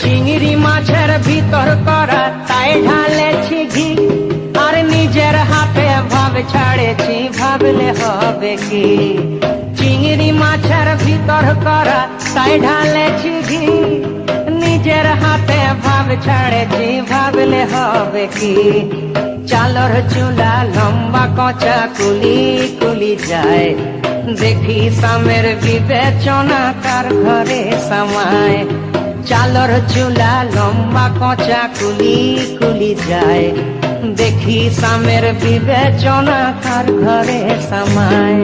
চিংড়ি মাছের ভিতর করা তাই ঢালেছি ঘি, আর নিজের হাতে ভাব ছাড়েছি, ভাবলে হবে কি। চিংড়ি মাছের ভিতর করা তাই ঢালেছি ঘি, নিজের হাতে ভাব ছাড়েছি, ভাবলে হবে কি। চালর চুলা লম্বা কচা কুলি কুলি যায়, দেখি সামের বিবেচনা কার ঘরে সামায়। চালর চুলা লম্বা কচা কুলি কুলি যায়, দেখি সামের বিবেচনা কার ঘরে সামায়।